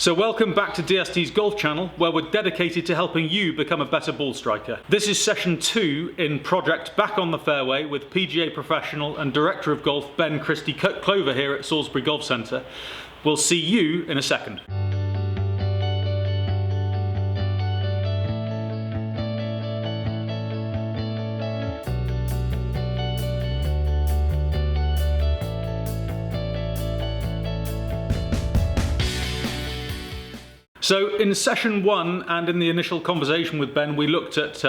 So welcome back to DST's Golf Channel, where we're dedicated to helping you become a better ball striker. This is session 2 in Project Back on the Fairway with PGA professional and Director of Golf Ben Christey-Clover here at Salisbury Golf Centre. We'll see you in a second. So in session 1 and in the initial conversation with Ben, we looked at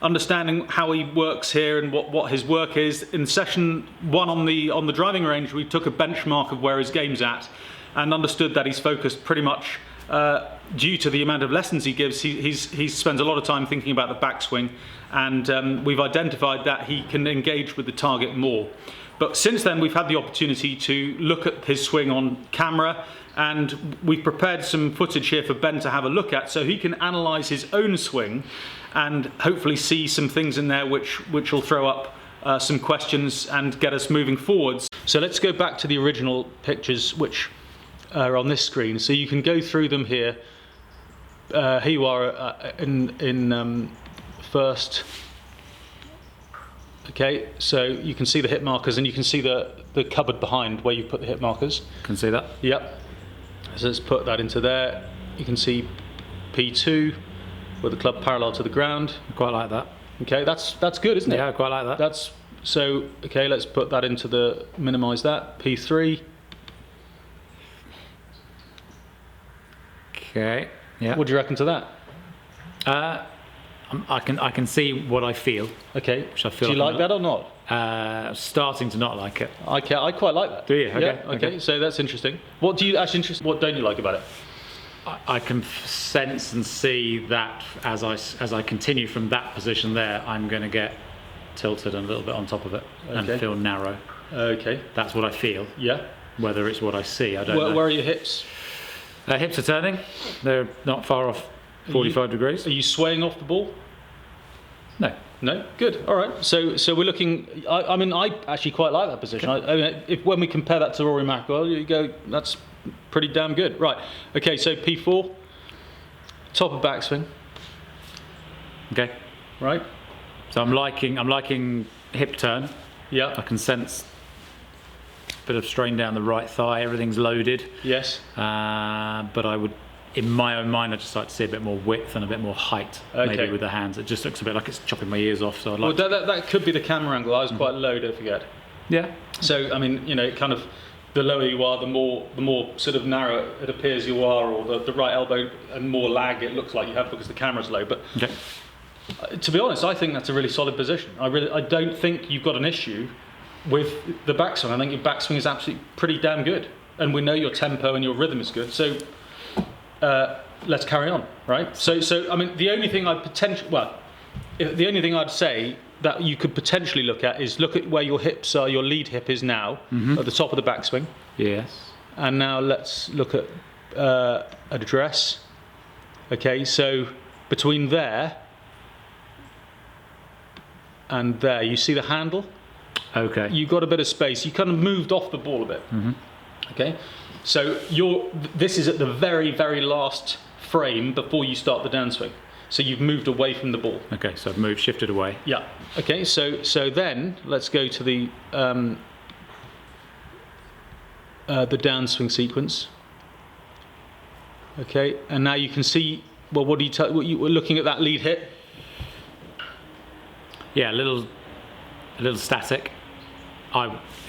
understanding how he works here and what his work is. In session 1 on the driving range, we took a benchmark of where his game's at and understood that he's focused pretty much due to the amount of lessons he gives. He spends a lot of time thinking about the backswing, and we've identified that he can engage with the target more. But since then, we've had the opportunity to look at his swing on camera, and we've prepared some footage here for Ben to have a look at so he can analyse his own swing and hopefully see some things in there which will throw up some questions and get us moving forwards. So let's go back to the original pictures which are on this screen. So you can go through them here. Here you are in first. Okay, so you can see the hit markers and you can see the cupboard behind where you've put the hit markers. Can see that? Yep. So let's put that into there. You can see P2 with the club parallel to the ground. I quite like that. Okay, that's good, isn't it? Yeah, I quite like that. That's so okay. Let's put that into the minimise that P3. Okay. Yeah. What do you reckon to that? I can see what I feel. Okay. Which I feel. Do you like that or not? Starting to not like it. Okay, I quite like that. Do you? Okay. Yeah, okay. So that's interesting. What do you actually What don't you like about it? I can sense and see that as I continue from that position there, I'm going to get tilted a little bit on top of it and feel narrow. Okay. That's what I feel. Yeah. Whether it's what I see, I don't know. Where are your hips? Hips are turning. They're not far off 45 degrees. Are you swaying off the ball? No. No? Good. All right. So we're looking. I mean, I actually quite like that position. Okay. When we compare that to Rory McIlroy, you go, that's pretty damn good. Right. Okay. So P4, top of backswing. Okay. Right. So I'm liking hip turn. Yeah. I can sense a bit of strain down the right thigh. Everything's loaded. Yes. But I would, in my own mind, I'd just like to see a bit more width and a bit more height, maybe with the hands. It just looks a bit like it's chopping my ears off. So I'd like. Well, that could be the camera angle. I was quite low, don't forget. Yeah. So I mean, you know, kind of, the lower you are, the more sort of narrow it appears you are, or the right elbow and more lag it looks like you have because the camera's low. But to be honest, I think that's a really solid position. I don't think you've got an issue with the backswing. I think your backswing is absolutely pretty damn good, and we know your tempo and your rhythm is good. So let's carry on, right? So I mean, the only thing the only thing I'd say that you could potentially look at is look at where your hips are. Your lead hip is now at the top of the backswing. Yes. And now let's look at address. Okay, so between there and there, you see the handle? Okay. You've got a bit of space. You kind of moved off the ball a bit. Okay, so this is at the very, very last frame before you start the downswing. So you've moved away from the ball. Okay, so I've shifted away. Yeah. Okay, so then let's go to the downswing sequence. Okay, and now you can see. Well, what you were looking at that lead hit? Yeah, a little static.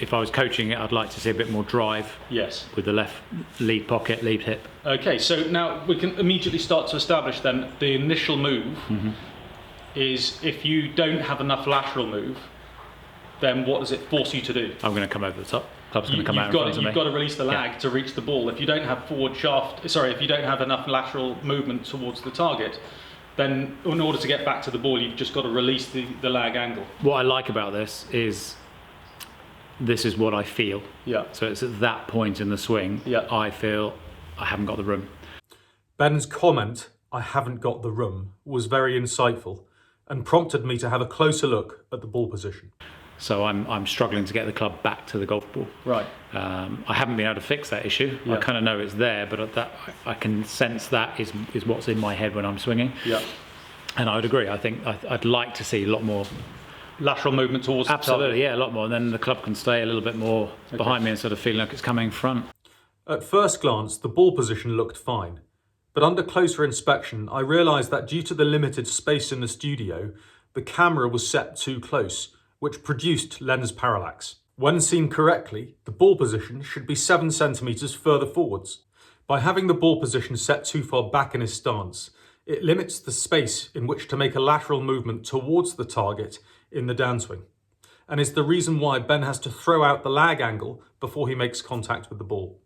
If I was coaching it, I'd like to see a bit more drive. Yes. With the left lead pocket, lead hip. Okay, so now we can immediately start to establish then the initial move is if you don't have enough lateral move, then what does it force you to do? I'm going to come over the top. Club's going to come out in front of me. You've got to release the lag to reach the ball. If you don't have if you don't have enough lateral movement towards the target, then in order to get back to the ball, you've just got to release the lag angle. What I like about this is what I feel. Yeah. So it's at that point in the swing, I feel I haven't got the room. Ben's comment, "I haven't got the room," was very insightful and prompted me to have a closer look at the ball position. So I'm struggling to get the club back to the golf ball. Right. I haven't been able to fix that issue. Yeah. I kind of know it's there, but that I can sense that is what's in my head when I'm swinging. Yeah. And I would agree. I think I'd like to see a lot more Lateral movement towards absolutely, yeah, a lot more. And then the club can stay a little bit more behind me instead of feeling like it's coming front. At first glance, the ball position looked fine. But under closer inspection, I realised that due to the limited space in the studio, the camera was set too close, which produced lens parallax. When seen correctly, the ball position should be 7 centimetres further forwards. By having the ball position set too far back in his stance, it limits the space in which to make a lateral movement towards the target in the downswing, and is the reason why Ben has to throw out the lag angle before he makes contact with the ball.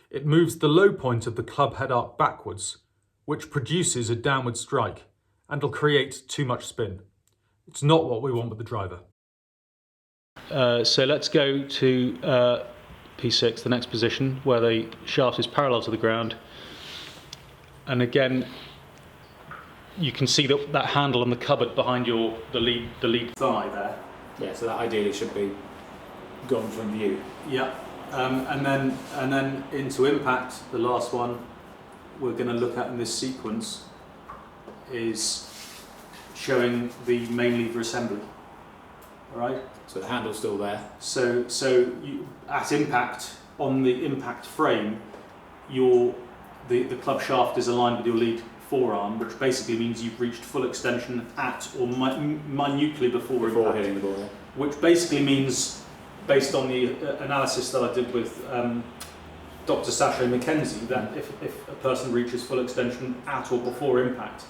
It moves the low point of the club head arc backwards, which produces a downward strike and will create too much spin. It's not what we want with the driver. So let's go to P6, the next position, where the shaft is parallel to the ground. And again, you can see that handle on the cupboard behind the lead thigh there. Yeah, so that ideally should be gone from view. Yeah, and then into impact. The last one we're going to look at in this sequence is showing the main lever assembly. All right. So the handle's still there. So you, at impact on the impact frame, the club shaft is aligned with your lead forearm, which basically means you've reached full extension at or minutely before impact. Hitting the ball. Yeah. Which basically means, based on the analysis that I did with Dr. Sasha McKenzie, that if a person reaches full extension at or before impact,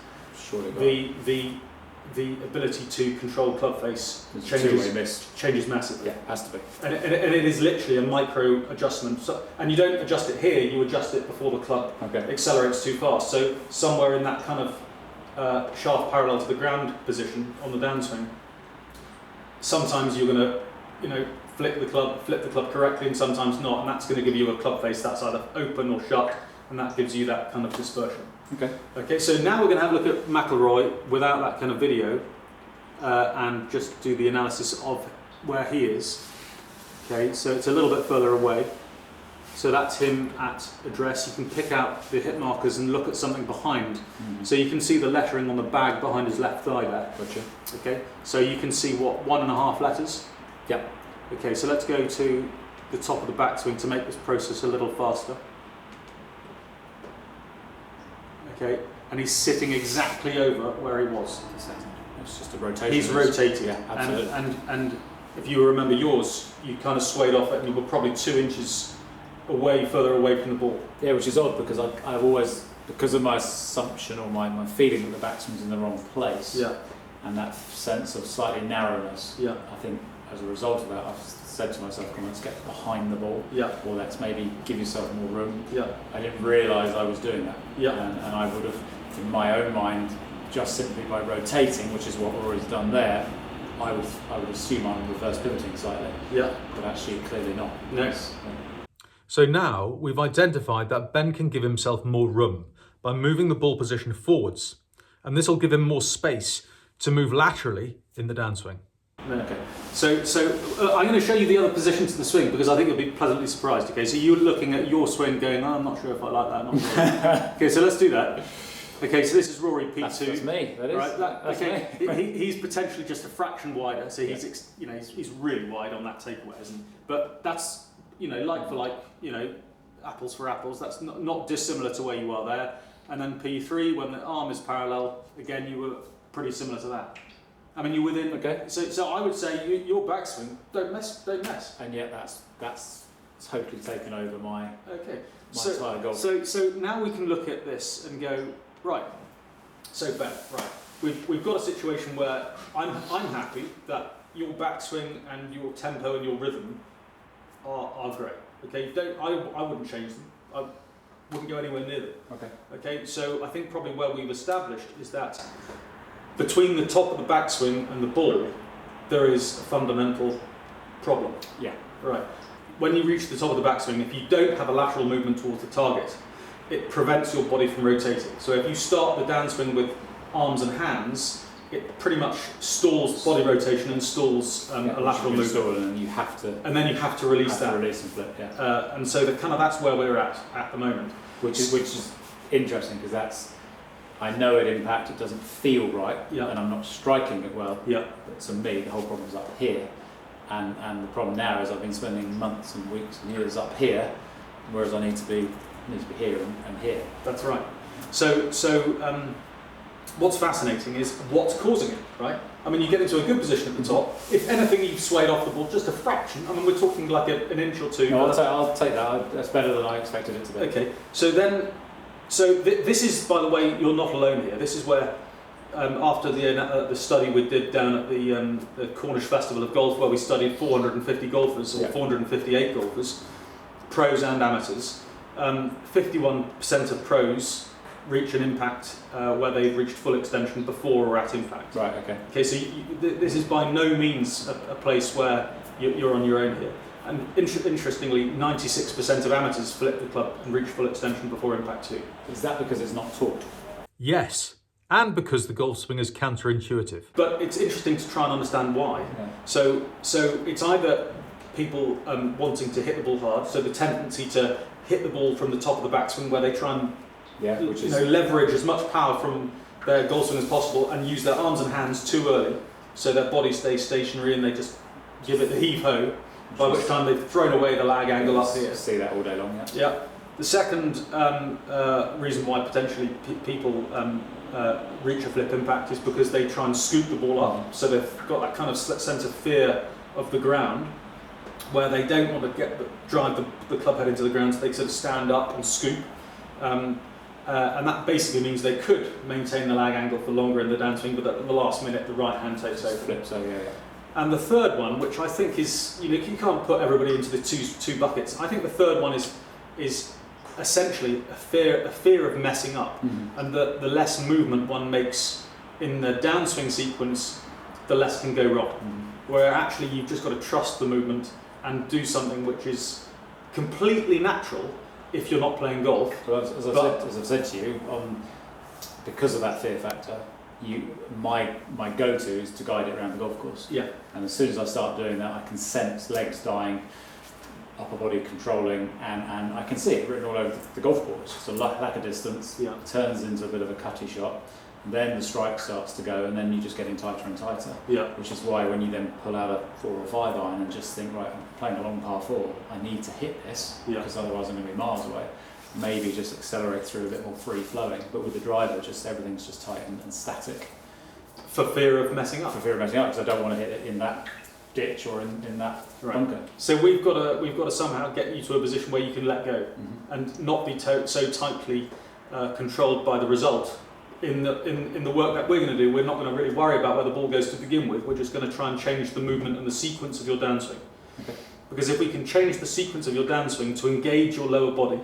the ability to control club face changes massively. Yeah, has to be. And it is literally a micro adjustment. So, and you don't adjust it here, you adjust it before the club accelerates too fast. So somewhere in that kind of shaft parallel to the ground position on the downswing, sometimes you're going to flip the club correctly and sometimes not, and that's going to give you a club face that's either open or shut, and that gives you that kind of dispersion. Okay, so now we're going to have a look at McIlroy without that kind of video and just do the analysis of where he is. Okay, so it's a little bit further away. So that's him at address. You can pick out the hit markers and look at something behind. So you can see the lettering on the bag behind his left thigh there. Gotcha. Okay, so you can see what, 1.5 letters? Yep. Okay, so let's go to the top of the backswing to make this process a little faster. Okay, and he's sitting exactly over where he was. It's just a rotation. He's rotating. Yeah, absolutely. And if you remember yours, you kind of swayed off it and you were probably 2 inches further away from the ball. Yeah, which is odd because I've always, because of my assumption or my feeling that the backswing's in the wrong place, and that sense of slightly narrowness, I think as a result of that, I've said to myself, come on, let's get behind the ball, or let's maybe give yourself more room. I didn't realise I was doing that, and I would have, in my own mind, just simply by rotating, which is what Rory's done there, I would assume I'm reverse pivoting slightly, but actually clearly not. No. So now we've identified that Ben can give himself more room by moving the ball position forwards, and this will give him more space to move laterally in the downswing. Okay, so I'm going to show you the other positions of the swing because I think you'll be pleasantly surprised. Okay, so you're looking at your swing going, oh, I'm not sure if I like that. Not sure. Okay, so let's do that. Okay, so this is Rory P2. That's me. That is. Right, that's me. He's potentially just a fraction wider, so he's he's really wide on that takeaway, isn't he? But that's like for like, apples for apples. That's not dissimilar to where you are there. And then P3, when the arm is parallel, again you were pretty similar to that. I mean, you're within. Okay. So I would say your backswing, don't mess. And yet that's totally taken over my entire golf. So now we can look at this and go right. So Ben, right, we've got a situation where I'm happy that your backswing and your tempo and your rhythm are great. Okay, I wouldn't change them. I wouldn't go anywhere near them. Okay. So I think probably where we've established is that between the top of the backswing and the ball, there is a fundamental problem. Yeah. Right. When you reach the top of the backswing, if you don't have a lateral movement towards the target, it prevents your body from rotating. So if you start the downswing with arms and hands, it pretty much stalls body rotation and stalls a lateral movement. And you have to. And then you have to release that. Release and flip. Yeah. And so that's where we're at the moment. Which is interesting because I know at impact it doesn't feel right, and I'm not striking it well. Yeah. But to me, the whole problem is up here, and the problem now is I've been spending months and weeks and years up here, whereas I need to be here and here. That's right. So what's fascinating is what's causing it, right? I mean, you get into a good position at the top. If anything, you've swayed off the ball just a fraction. I mean, we're talking like an inch or two. No, I'll take that. That's better than I expected it to be. Okay. So this is, by the way, you're not alone here. This is where, after the study we did down at the Cornish Festival of Golf, where we studied 450 golfers, or 458 golfers, pros and amateurs, 51% of pros reach an impact where they've reached full extension before or at impact. Right, okay. Okay, so this is by no means a place where you're on your own here. And interestingly, 96% of amateurs flip the club and reach full extension before impact too. Is that because it's not taught? Yes, and because the golf swing is counterintuitive. But it's interesting to try and understand why. Yeah. So it's either people wanting to hit the ball hard, so the tendency to hit the ball from the top of the backswing where they try and leverage as much power from their golf swing as possible and use their arms and hands too early, so their body stays stationary and they just give it the heave-ho, by which time they've thrown away the lag angle up here. See that all day long, yeah. Yeah. The second reason why potentially people reach a flip impact is because they try and scoop the ball up, so they've got that kind of sense of fear of the ground, where they don't want to drive the club head into the ground, so they sort of stand up and scoop. And that basically means they could maintain the lag angle for longer in the downswing, but at the last minute the right hand takes over. Flips, yeah. And the third one, which I think is, you can't put everybody into the two buckets. I think the third one is essentially a fear of messing up, and the less movement one makes in the downswing sequence, the less can go wrong. Where actually you've just got to trust the movement and do something which is completely natural if you're not playing golf. Well, as I've said to you, because of that fear factor, my go-to is to guide it around the golf course. Yeah. And as soon as I start doing that, I can sense legs dying, upper body controlling, and I can see it written all over the golf course. So lack of distance turns into a bit of a cutty shot. Then the strike starts to go, and then you're just getting tighter and tighter. Yeah. Which is why when you then pull out a 4 or 5 iron and just think, right, I'm playing a long par 4, I need to hit this because otherwise I'm going to be miles away. Maybe just accelerate through a bit more free flowing, but with the driver, just everything's just tight and static. For fear of messing up. For fear of messing up, because I don't want to hit it in that ditch or in that bunker. So we've got to somehow get you to a position where you can let go and not be so tightly controlled by the result. In the work that we're going to do, we're not going to really worry about where the ball goes to begin with. We're just going to try and change the movement and the sequence of your downswing. Okay. Because if we can change the sequence of your downswing to engage your lower body,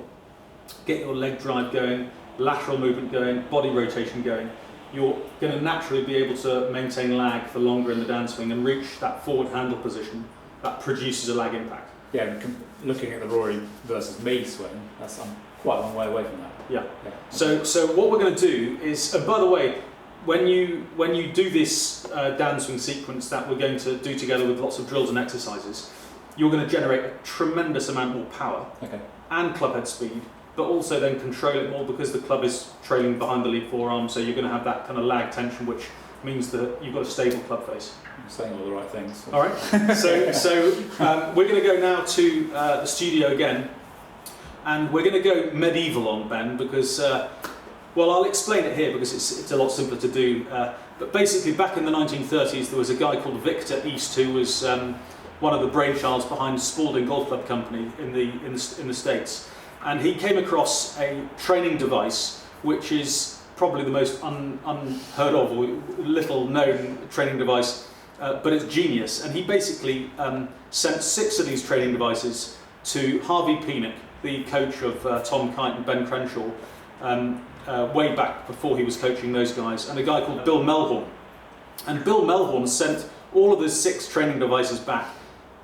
get your leg drive going, lateral movement going, body rotation going, you're going to naturally be able to maintain lag for longer in the downswing and reach that forward handle position that produces a lag impact. Yeah, looking at the Rory versus me swing, I'm quite a long way away from that. Yeah. So what we're going to do is, by the way, when you do this downswing sequence that we're going to do together with lots of drills and exercises, you're going to generate a tremendous amount more power and club head speed, but also then control it more because the club is trailing behind the lead forearm, so you're going to have that kind of lag tension, which means that you've got a stable club face. I'm saying all the right things. All right. So we're going to go now to the studio again. And we're going to go medieval on Ben because, I'll explain it here because it's a lot simpler to do. But basically, back in the 1930s, there was a guy called Victor East who was one of the brainchilds behind Spalding Golf Club Company in the States, and he came across a training device which is probably the most unheard of or little known training device, but it's genius. And he basically sent 6 of these training devices to Harvey Penick, the coach of Tom Kite and Ben Crenshaw, way back before he was coaching those guys, and a guy called Bill Melhorn. And Bill Melhorn sent all of the 6 training devices back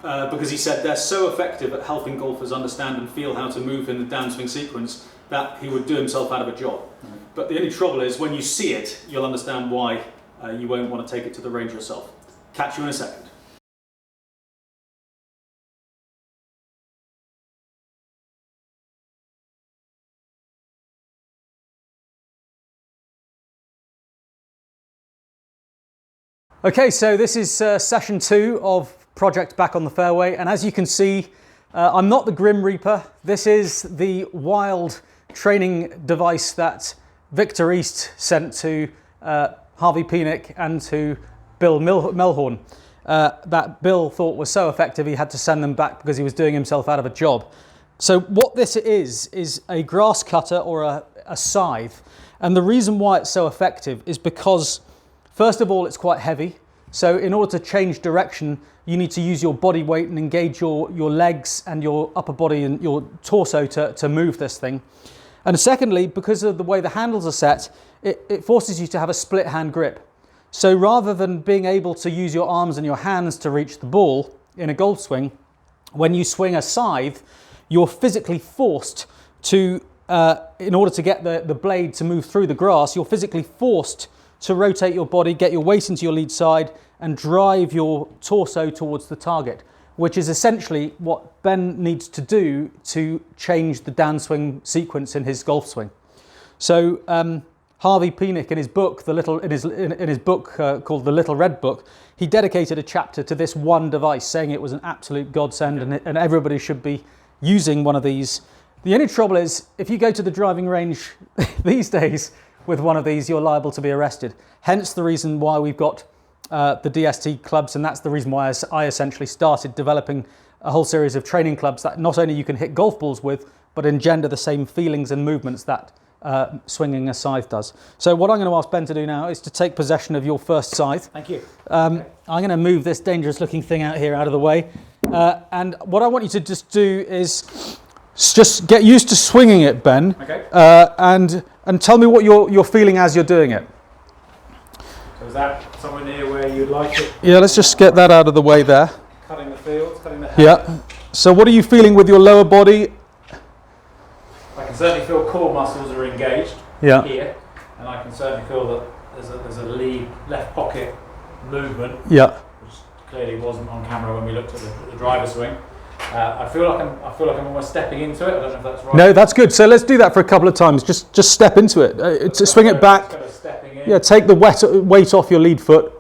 because he said they're so effective at helping golfers understand and feel how to move in the downswing sequence that he would do himself out of a job. But the only trouble is when you see it, you'll understand why you won't want to take it to the range yourself. Catch you in a second. Okay, so this is session 2 of Project Back on the Fairway, and as you can see, I'm not the Grim Reaper. This is the wild training device that Victor East sent to Harvey Penick and to Bill Melhorn. That Bill thought was so effective he had to send them back because he was doing himself out of a job. So what this is a grass cutter or a scythe, and the reason why it's so effective is because first of all, it's quite heavy, so in order to change direction, you need to use your body weight and engage your legs and your upper body and your torso to move this thing. And secondly, because of the way the handles are set, it forces you to have a split hand grip. So rather than being able to use your arms and your hands to reach the ball in a golf swing, when you swing a scythe, you're physically forced to, in order to get the blade to move through the grass, you're physically forced to rotate your body, get your weight into your lead side and drive your torso towards the target, which is essentially what Ben needs to do to change the downswing sequence in his golf swing. So Harvey Penick in his book, in his book called The Little Red Book, he dedicated a chapter to this one device, saying it was an absolute godsend and everybody should be using one of these. The only trouble is, if you go to the driving range these days with one of these, you're liable to be arrested. Hence the reason why we've got the DST clubs, and that's the reason why I essentially started developing a whole series of training clubs that not only you can hit golf balls with, but engender the same feelings and movements that swinging a scythe does. So what I'm going to ask Ben to do now is to take possession of your first scythe. Thank you. I'm going to move this dangerous looking thing out of the way. And what I want you to just do is just get used to swinging it, Ben. Okay. And tell me what you're feeling as you're doing it. So is that somewhere near where you'd like it? Yeah, let's just get that out of the way there. Cutting the fields, cutting the head. Yeah. So what are you feeling with your lower body? I can certainly feel core muscles are engaged here, and I can certainly feel that there's a lead left pocket movement. Yeah. Which clearly wasn't on camera when we looked at the driver swing. I feel like I'm almost stepping into it. I don't know if that's right. No, that's good. So let's do that for a couple of times. Just step into it. Swing it back. Kind of stepping in. Yeah, take the weight off your lead foot.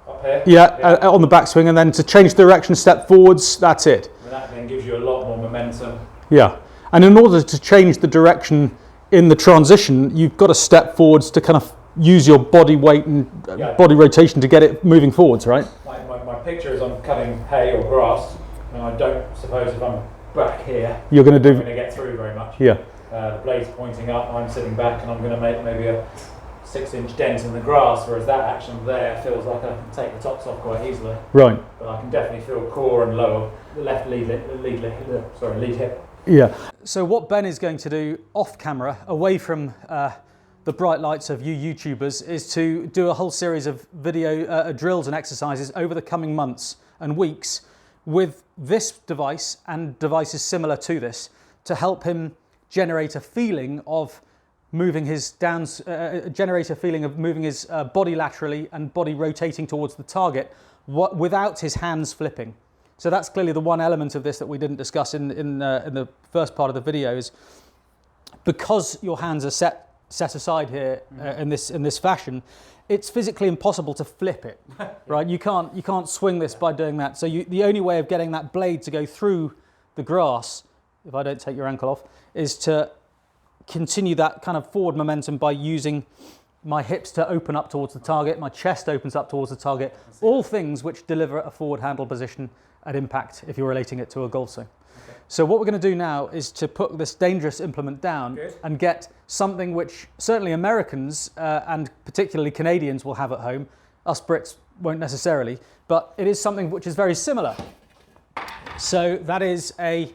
Up here. Yeah, on the backswing, and then to change direction, step forwards. That's it. And that then gives you a lot more momentum. Yeah, and in order to change the direction in the transition, you've got to step forwards to kind of use your body weight and body rotation to get it moving forwards, right? My picture is I'm cutting hay or grass. And I don't suppose if I'm back here, I'm going to get through very much. Yeah. The blade's pointing up, I'm sitting back, and I'm going to make maybe a 6-inch dent in the grass, whereas that action there feels like I can take the tops off quite easily. Right. But I can definitely feel core and lower, the left lead hip. Yeah. So what Ben is going to do off camera, away from the bright lights of you YouTubers, is to do a whole series of video drills and exercises over the coming months and weeks with this device and devices similar to this to help him generate a feeling of moving his body laterally and body rotating towards the target without his hands flipping. So that's clearly the one element of this that we didn't discuss in the first part of the video, is because your hands are set aside here in this fashion, it's physically impossible to flip it, right? You can't swing this by doing that. So the only way of getting that blade to go through the grass, if I don't take your ankle off, is to continue that kind of forward momentum by using my hips to open up towards the target, my chest opens up towards the target, all things which deliver a forward handle position at impact if you're relating it to a golf swing. Okay. So what we're going to do now is to put this dangerous implement down and get something which certainly Americans and particularly Canadians will have at home. Us Brits won't necessarily, but it is something which is very similar. So that is an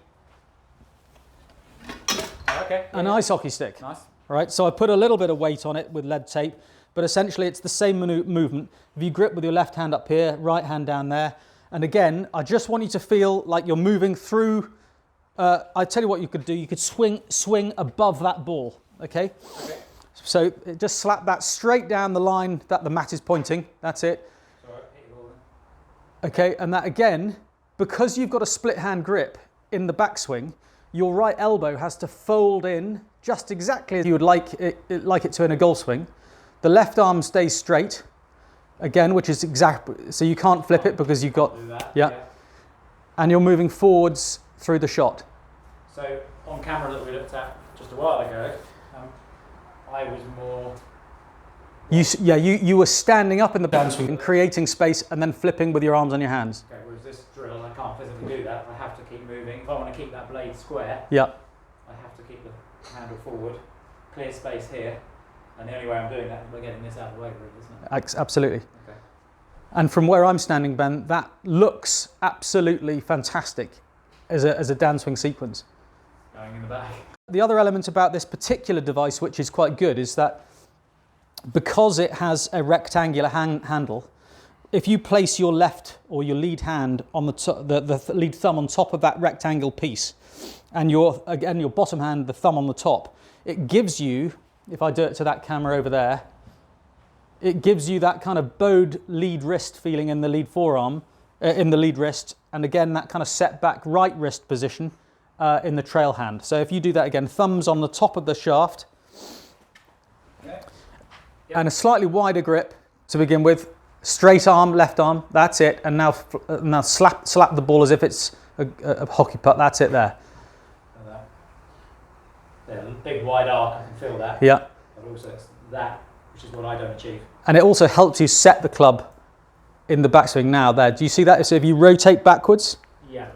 ice hockey stick. Nice. Right, so I put a little bit of weight on it with lead tape, but essentially it's the same movement. If you grip with your left hand up here, right hand down there, and again, I just want you to feel like you're moving through. I tell you what you could do. You could swing above that ball. Okay. So just slap that straight down the line that the mat is pointing. That's it. Okay, and that again, because you've got a split hand grip in the backswing, your right elbow has to fold in just exactly as you would like it to in a golf swing. The left arm stays straight, again, which is exact. So you can't flip it because you've got, yeah. And you're moving forwards through the shot. So on camera that we looked at just a while ago, I was more... You were standing up in the downswing and creating space and then flipping with your arms on your hands. Okay, whereas this drill, I can't physically do that. I have to keep moving. If I want to keep that blade square, yeah, I have to keep the handle forward, clear space here, and the only way I'm doing that is by getting this out of the way, really, isn't it? Absolutely. Okay. And from where I'm standing, Ben, that looks absolutely fantastic as a downswing sequence. Going in the back. The other element about this particular device, which is quite good, is that because it has a rectangular handle, if you place your left or your lead hand on the lead thumb on top of that rectangle piece, and your bottom hand, the thumb on the top, it gives you, if I do it to that camera over there, it gives you that kind of bowed lead wrist feeling in the lead forearm, in the lead wrist, and again that kind of set back right wrist position in the trail hand. So if you do that again, thumbs on the top of the shaft, Okay. and a slightly wider grip to begin with, straight arm, left arm, that's it, and now slap the ball as if it's a hockey putt, that's it there. Yeah, big wide arc, I can feel that. Yeah. But also it's that, which is what I don't achieve. And it also helps you set the club in the backswing now there. Do you see that? So if you rotate backwards. Yeah,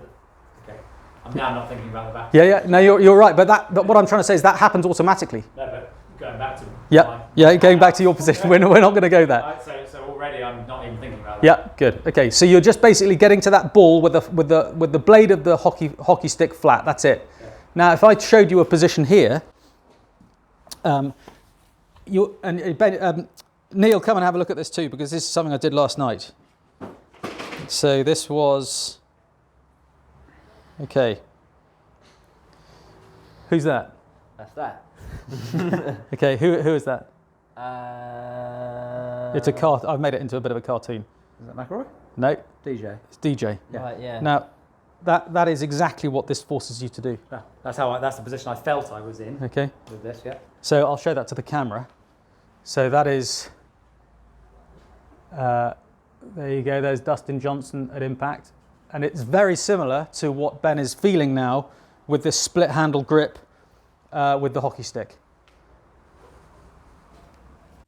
okay. I'm now not thinking about the back. Yeah. No, you're right. But what I'm trying to say is that happens automatically. No, but going back to going back to your position. We're not going to go there. So already I'm not even thinking about that. Yeah, good. Okay, so you're just basically getting to that ball with the blade of the hockey stick flat. That's it. Yeah. Now, if I showed you a position here, Neil, come and have a look at this too, because this is something I did last night. So this was, okay. Who's that? That's that. Okay, who is that? It's a car. I've made it into a bit of a cartoon. Is that McElroy? No, DJ. it's DJ. Yeah. Right, yeah. Now, that is exactly what this forces you to do. Yeah, that's the position I felt I was in. Okay. With this, yeah. So I'll show that to the camera. So that is, there you go, there's Dustin Johnson at impact. And it's very similar to what Ben is feeling now with this split handle grip with the hockey stick.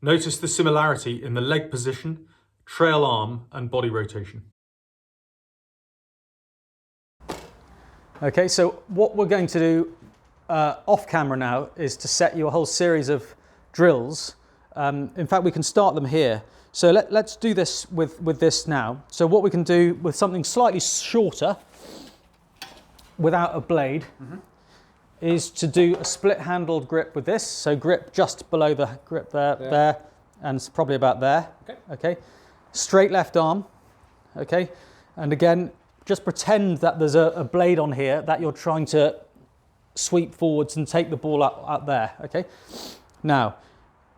Notice the similarity in the leg position, trail arm and body rotation. Okay, so what we're going to do off camera now is to set you a whole series of drills. In fact, we can start them here. So let's do this with this now. So what we can do with something slightly shorter, without a blade, is to do a split-handled grip with this. So grip just below the grip there, and it's probably about there. Okay. Straight left arm. Okay. And again, just pretend that there's a blade on here that you're trying to sweep forwards and take the ball out there. Okay. Now,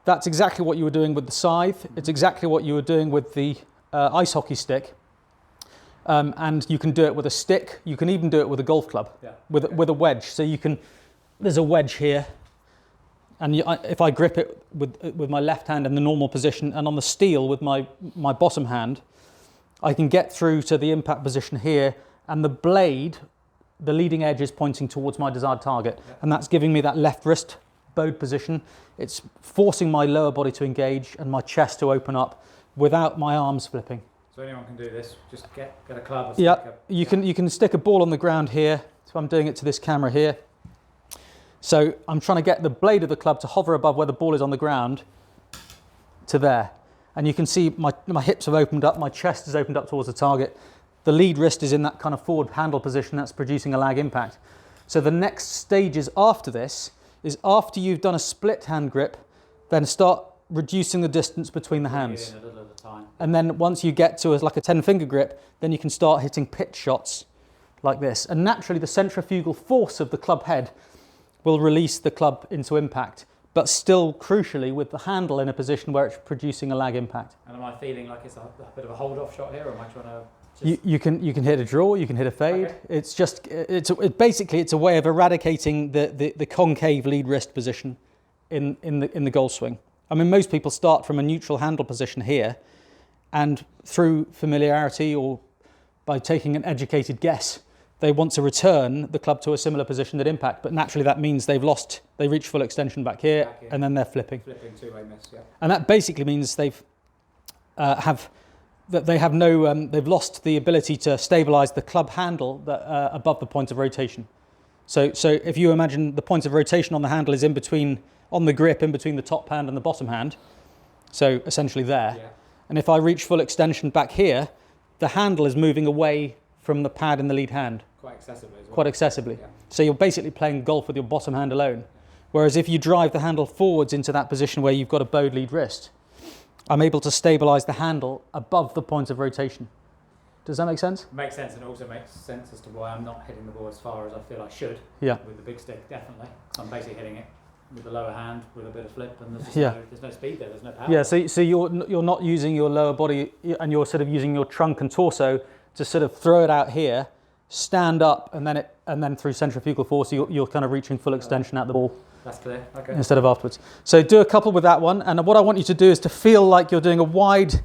that's exactly what you were doing with the scythe. It's exactly what you were doing with the ice hockey stick. And you can do it with a stick. You can even do it with a golf club, with a wedge. So you can, there's a wedge here. And if I grip it with my left hand in the normal position and on the steel with my bottom hand, I can get through to the impact position here, and the blade, the leading edge is pointing towards my desired target. And that's giving me that left wrist bowed position. It's forcing my lower body to engage and my chest to open up without my arms flipping. So anyone can do this. Just get a club. You can stick a ball on the ground here. So I'm doing it to this camera here. So I'm trying to get the blade of the club to hover above where the ball is on the ground to there. And you can see my hips have opened up, my chest has opened up towards the target. The lead wrist is in that kind of forward handle position that's producing a lag impact. So the next stages after this is after you've done a split hand grip, then start reducing the distance between the hands. A little at a time. And then once you get to like a 10-finger grip, then you can start hitting pitch shots like this. And naturally the centrifugal force of the club head will release the club into impact. but still crucially with the handle in a position where it's producing a lag impact. And am I feeling like it's a bit of a hold-off shot here, or am I trying to... You can hit a draw, you can hit a fade. Okay. It's just basically it's a way of eradicating the concave lead wrist position in the golf swing. I mean, most people start from a neutral handle position here, and through familiarity or by taking an educated guess, they want to return the club to a similar position at impact. But naturally, that means they reach full extension back here, and then they're flipping. Flipping two-way miss, yeah. And that basically means they've lost the ability to stabilize the club handle above the point of rotation. So if you imagine the point of rotation on the handle is on the grip in between the top hand and the bottom hand, so essentially there. Yeah. And if I reach full extension back here, the handle is moving away from the pad in the lead hand. Quite excessively as well. Quite excessively. Yeah. So you're basically playing golf with your bottom hand alone. Whereas if you drive the handle forwards into that position where you've got a bowed lead wrist, I'm able to stabilize the handle above the point of rotation. Does that make sense? It makes sense, and it also makes sense as to why I'm not hitting the ball as far as I feel I should. Yeah. With the big stick, definitely. I'm basically hitting it with the lower hand with a bit of flip, and there's no speed there, there's no power. Yeah, so you're not using your lower body, and you're sort of using your trunk and torso to sort of throw it out here, stand up, and then through centrifugal force you're kind of reaching full extension at the ball. That's clear. Okay. Instead of afterwards. So do a couple with that one, and what I want you to do is to feel like you're doing a wide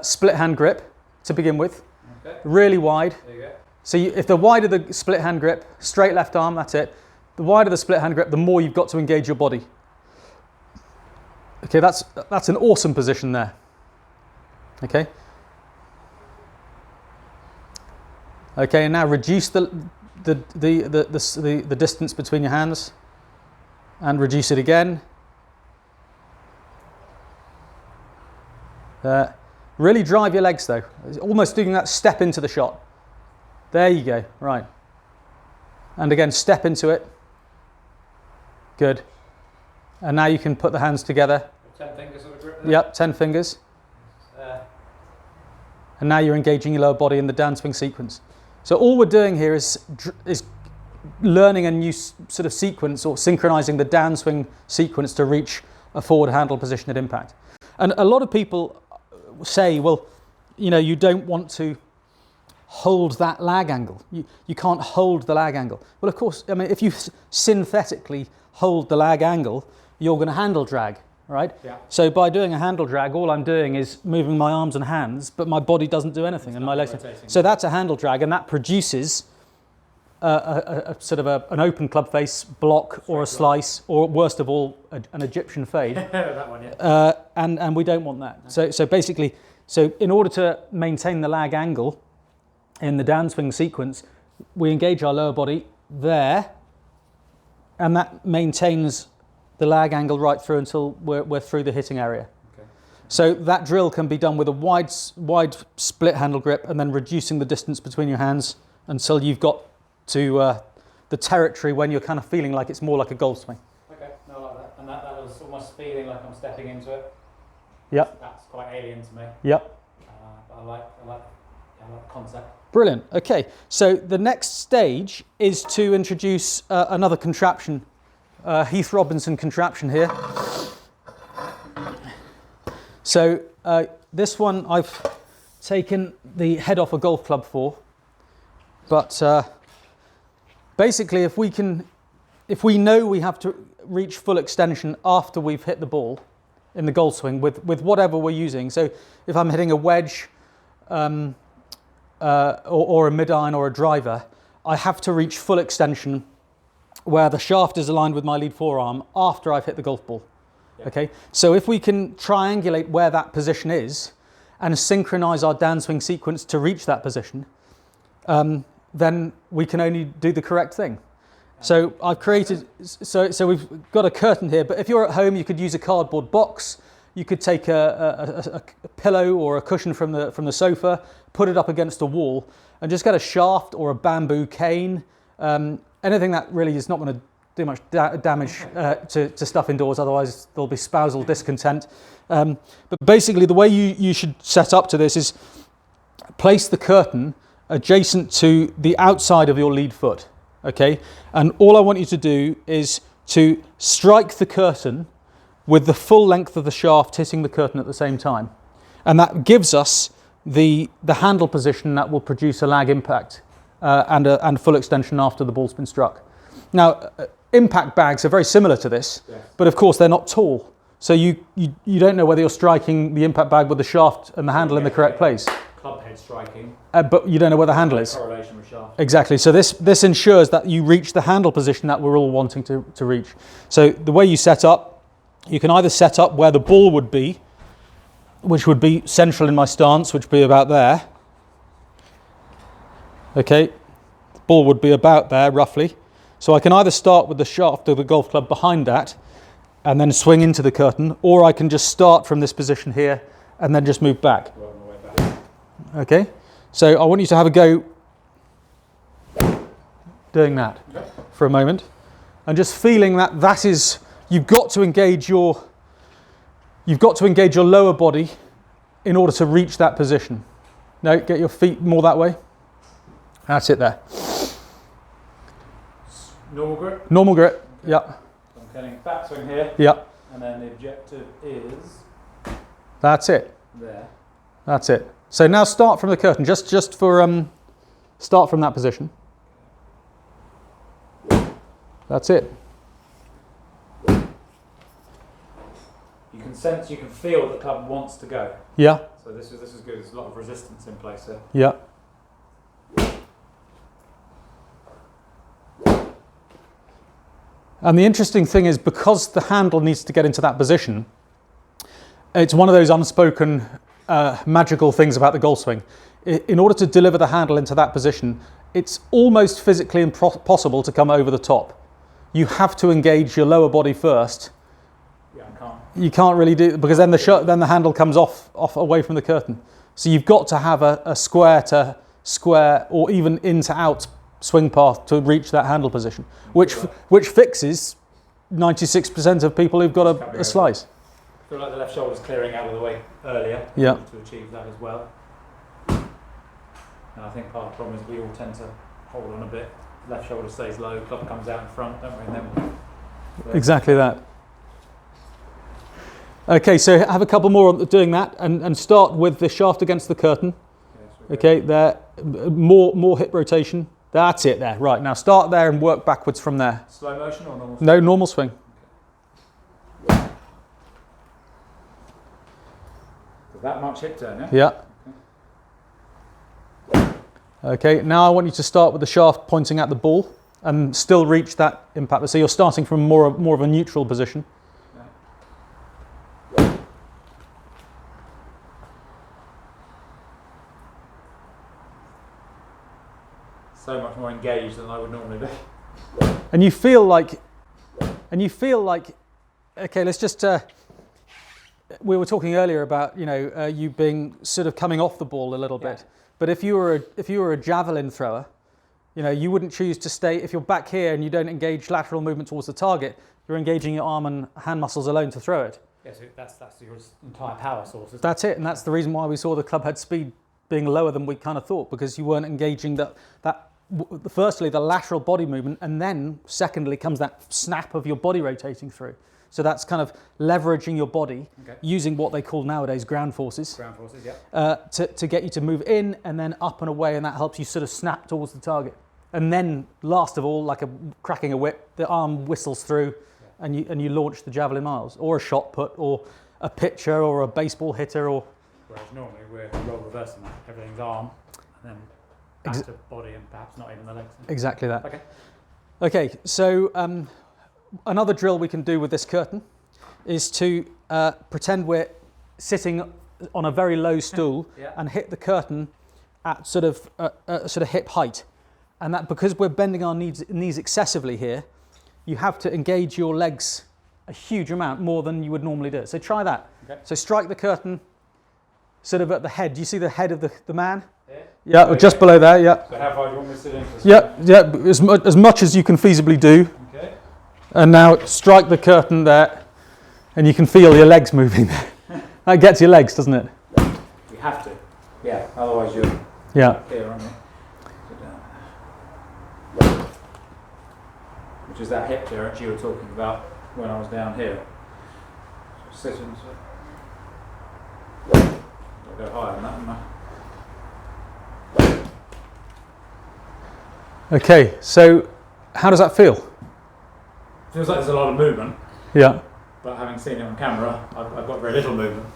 split hand grip to begin with. Okay. Really wide. There you go. So if the wider the split hand grip, straight left arm, that's it. The wider the split hand grip, the more you've got to engage your body. Okay, that's an awesome position there. Okay. Okay, and now reduce the distance between your hands, and reduce it again. Really drive your legs though. It's almost doing that step into the shot. There you go. Right. And again, step into it. Good. And now you can put the hands together. 10 fingers of a grip there? Yep, 10 fingers. And now you're engaging your lower body in the downswing sequence. So all we're doing here is learning a new sort of sequence, or synchronizing the downswing sequence to reach a forward handle position at impact. And a lot of people say, well, you don't want to hold that lag angle. You can't hold the lag angle. Well, of course, I mean, if you synthetically hold the lag angle, you're going to handle drag, right? Yeah. So by doing a handle drag, all I'm doing is moving my arms and hands, but my body doesn't do anything, and my legs. So that's a handle drag, and that produces a sort of an open club face block, or a slice, or worst of all, an Egyptian fade. That one, yeah. And we don't want that. So basically, in order to maintain the lag angle in the downswing sequence, we engage our lower body there, and that maintains the lag angle right through until we're through the hitting area. Okay. So that drill can be done with a wide split handle grip, and then reducing the distance between your hands until you've got to the territory when you're kind of feeling like it's more like a golf swing. Okay, no, I like that. And that was almost feeling like I'm stepping into it. Yep. That's quite alien to me. Yep. But I like the concept. Brilliant. Okay, so the next stage is to introduce another contraption, Heath Robinson contraption here. So this one I've taken the head off a golf club for, but basically if we know we have to reach full extension after we've hit the ball in the golf swing with whatever we're using. So if I'm hitting a wedge, or a mid-iron or a driver, I have to reach full extension where the shaft is aligned with my lead forearm after I've hit the golf ball. Yeah. Okay, so if we can triangulate where that position is and synchronize our downswing sequence to reach that position, then we can only do the correct thing. So I've created, so we've got a curtain here, but if you're at home, you could use a cardboard box. You could take a pillow or a cushion from the sofa, put it up against a wall, and just get a shaft or a bamboo cane, anything that really is not going to do much damage to stuff indoors, otherwise there'll be spousal discontent. But basically the way you should set up to this is place the curtain adjacent to the outside of your lead foot, okay? And all I want you to do is to strike the curtain with the full length of the shaft hitting the curtain at the same time. And that gives us the handle position that will produce a lag impact and full extension after the ball's been struck. Now, impact bags are very similar to this, but of course they're not tall. So you don't know whether you're striking the impact bag with the shaft and the handle in the correct place. Club head striking. But you don't know where the handle is. Correlation with shaft. Exactly. So this ensures that you reach the handle position that we're all wanting to reach. So the way you set up, you can either set up where the ball would be, which would be central in my stance, which would be about there. Okay, the ball would be about there roughly. So I can either start with the shaft of the golf club behind that and then swing into the curtain, or I can just start from this position here and then just move back. Okay, so I want you to have a go doing that for a moment and just feeling that is, you've got to engage your lower body in order to reach that position. No, get your feet more that way. That's it there. Normal grip? Normal grip, yeah. So I'm getting backswing here. Yeah. And then the objective is That's it. there. That's it. So now start from the curtain, just for start from that position. That's it. You can sense, you can feel the club wants to go. Yeah. So this is good. There's a lot of resistance in place here. Yeah. And the interesting thing is, because the handle needs to get into that position, it's one of those unspoken magical things about the golf swing. In order to deliver the handle into that position, it's almost physically impossible to come over the top. You have to engage your lower body first. Yeah, I can't. You can't really do, because then the handle comes off away from the curtain. So you've got to have a square to square or even in to out swing path to reach that handle position, which fixes 96% of people who've got a slice. I feel like the left shoulder's clearing out of the way earlier Yeah. to achieve that as well. And I think part of the problem is we all tend to hold on a bit. Left shoulder stays low, club comes out in front, don't we? And then Exactly that. Okay, so have a couple more on doing that, and start with the shaft against the curtain. Okay, there, more hip rotation. That's it there. Right, now start there and work backwards from there. slow motion or normal? No, normal swing. That much hip turn, yeah? Yeah. Okay, now I want you to start with the shaft pointing at the ball and still reach that impact. So you're starting from more of a neutral position. So much more engaged than I would normally be. And you feel like, okay, let's just, we were talking earlier about, you being sort of coming off the ball a little bit. But if you were a javelin thrower, you wouldn't choose to stay, if you're back here and you don't engage lateral movement towards the target, you're engaging your arm and hand muscles alone to throw it. Yes, that's your entire power source. That's it, and that's the reason why we saw the club head speed being lower than we kind of thought, because you weren't engaging firstly, the lateral body movement, and then secondly comes that snap of your body rotating through. So that's kind of leveraging your body, using what they call nowadays ground forces. Ground forces, yeah. To get you to move in and then up and away, and that helps you sort of snap towards the target. And then, last of all, like cracking a whip, the arm whistles through, and you launch the javelin miles, or a shot put, or a pitcher, or a baseball hitter, or. Whereas normally we're role reversing that. Everything's arm, and then back to body, and perhaps not even the legs. Exactly that. Okay. Okay, so another drill we can do with this curtain is to pretend we're sitting on a very low stool and hit the curtain at sort of hip height, and that because we're bending our knees excessively here, you have to engage your legs a huge amount more than you would normally do. So try that. Okay. So strike the curtain sort of at the head. Do you see the head of the man? Yeah, or just below there, yeah. So how far do you want me to sit in? Yeah, as much as you can feasibly do. Okay. And now strike the curtain there, and you can feel your legs moving there. That gets your legs, doesn't it? You have to. Yeah, otherwise you're here, aren't you? which is that hip clearance you were talking about when I was down here. So sit into it. I'll go higher than that, haven't I? Okay, so how does that feel? Feels like there's a lot of movement. Yeah. But having seen it on camera, I've got very little movement.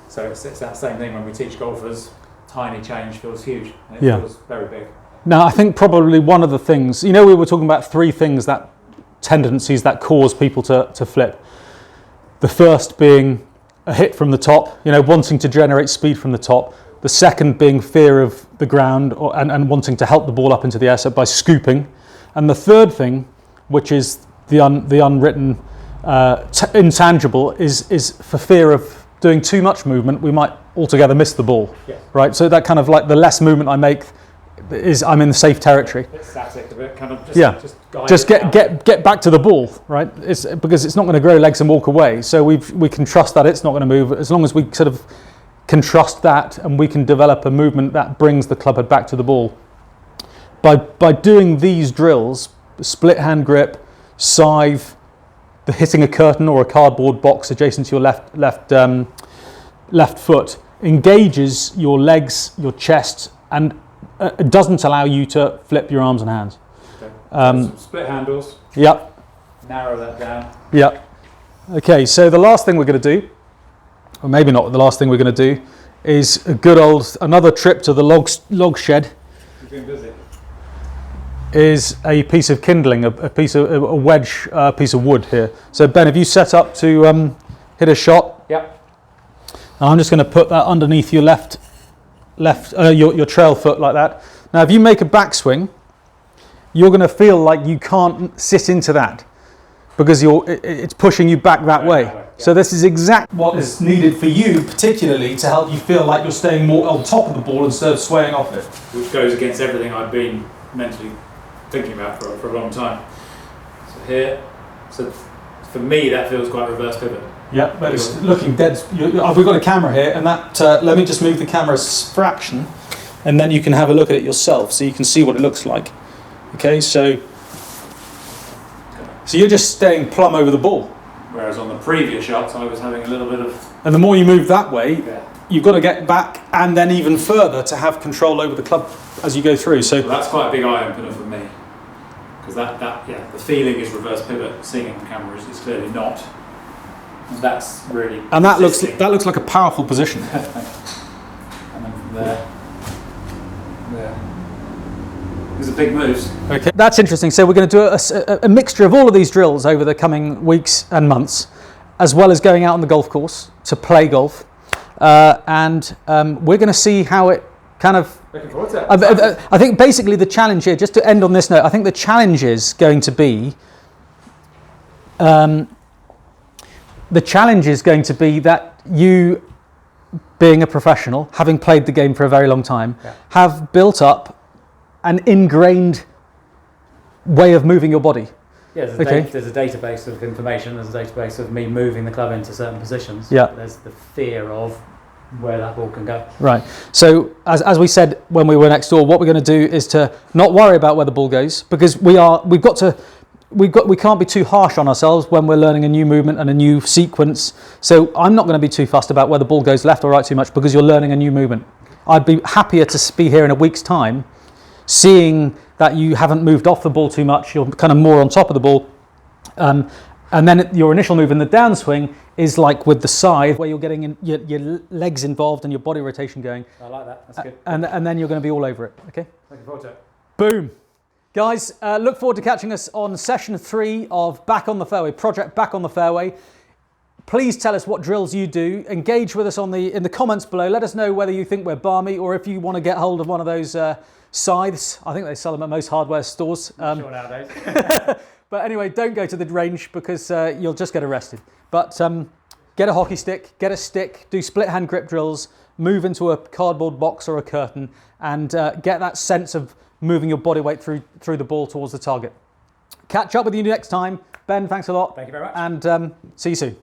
So it's that same thing when we teach golfers. Tiny change feels huge. And it feels very big. Now, I think probably one of the things, we were talking about three things, that tendencies that cause people to flip. The first being a hit from the top, wanting to generate speed from the top. The second being fear of the ground and wanting to help the ball up into the air, so by scooping. And the third thing, which is the unwritten intangible, is for fear of doing too much movement, we might altogether miss the ball. Yeah. Right? So that kind of like the less movement I make is I'm in the safe territory. A bit static, a bit kind of just get back to the ball, right? It's because it's not going to grow legs and walk away. So we can trust that it's not going to move as long as we sort of can trust that, and we can develop a movement that brings the club head back to the ball. By doing these drills, split hand grip, scythe, the hitting a curtain or a cardboard box adjacent to your left foot, engages your legs, your chest, and it doesn't allow you to flip your arms and hands. Okay. Some split handles. Yep. Narrow that down. Yep. Okay, so the last thing we're going to do, or maybe not the last thing we're going to do, is another trip to the log shed. You've been busy. Is a piece of kindling, a wedge piece of wood here. So Ben, have you set up to hit a shot? Yep. And I'm just going to put that underneath your your trail foot like that. Now, if you make a backswing, you're going to feel like you can't sit into that because it's pushing you back that way. Yeah. So this is exactly what is needed for you, particularly to help you feel like you're staying more on top of the ball instead of swaying off it. Which goes against everything I've been mentally thinking about for a long time. So here, for me that feels quite reverse pivot. Yeah, but it's looking dead. We've got a camera here, and that. Let me just move the camera's fraction, and then you can have a look at it yourself, so you can see what it looks like. Okay, so you're just staying plumb over the ball. Whereas on the previous shots, I was having a little bit of. And the more you move that way, you've got to get back, and then even further to have control over the club as you go through. So that's quite a big eye opener for me, because the feeling is reverse pivot. Seeing it on camera is clearly not. And that's really. And that looks like a powerful position. And then from there. These are big moves. Okay, that's interesting. So we're going to do a mixture of all of these drills over the coming weeks and months, as well as going out on the golf course to play golf, and we're going to see how it kind of. Looking forward to it. I think basically the challenge here, just to end on this note, I think the challenge is going to be. The challenge is going to be that you, being a professional, having played the game for a very long time, have built up an ingrained way of moving your body. Yeah, there's a database of information, there's a database of me moving the club into certain positions. Yeah. There's the fear of where that ball can go. Right. So as we said when we were next door, what we're going to do is to not worry about where the ball goes, because we can't be too harsh on ourselves when we're learning a new movement and a new sequence. So I'm not going to be too fussed about where the ball goes left or right too much, because you're learning a new movement. I'd be happier to be here in a week's time, seeing that you haven't moved off the ball too much, you're kind of more on top of the ball. And then your initial move in the downswing is like with the scythe, where you're getting your legs involved and your body rotation going. I like that, that's good. And then you're going to be all over it, okay? Looking forward to it. Boom. Guys, look forward to catching us on session 3 of Back on the Fairway, Project Back on the Fairway. Please tell us what drills you do. Engage with us in the comments below. Let us know whether you think we're balmy, or if you want to get hold of one of those scythes. I think they sell them at most hardware stores. Sure nowadays. But anyway, don't go to the range, because you'll just get arrested. But get a hockey stick, get a stick, do split hand grip drills, move into a cardboard box or a curtain, and get that sense of moving your body weight through the ball towards the target. Catch up with you next time. Ben, thanks a lot. Thank you very much. And see you soon.